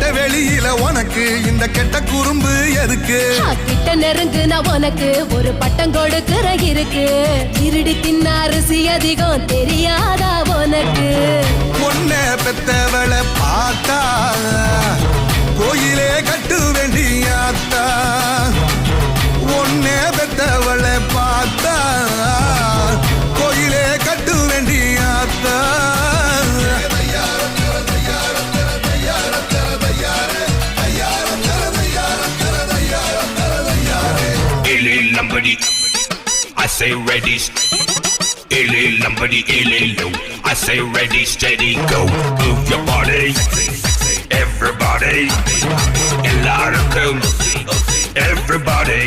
வெட்ட வெளியில உனக்கு இந்த கெட்ட குறும்பு எதுக்கு? கிட்ட நெருங்கு நான் உனக்கு ஒரு பட்டம் கொடுக்கிற இருக்கு. இருடி தின்ன அரிசி அதிகம் தெரியாதா உனக்கு? பொண்ண பெத்தவளை பார்த்தா கோயிலே கட்டு வேண்டியாத்தா. ஒன்னே பெத்தவளை பார்த்தா கோயிலே கட்டு வேண்டியாத்தா. Lambadi, I say ready. Illy Lambadi, illy low. I say ready, steady, go. Move your body, everybody. A lot of them, everybody.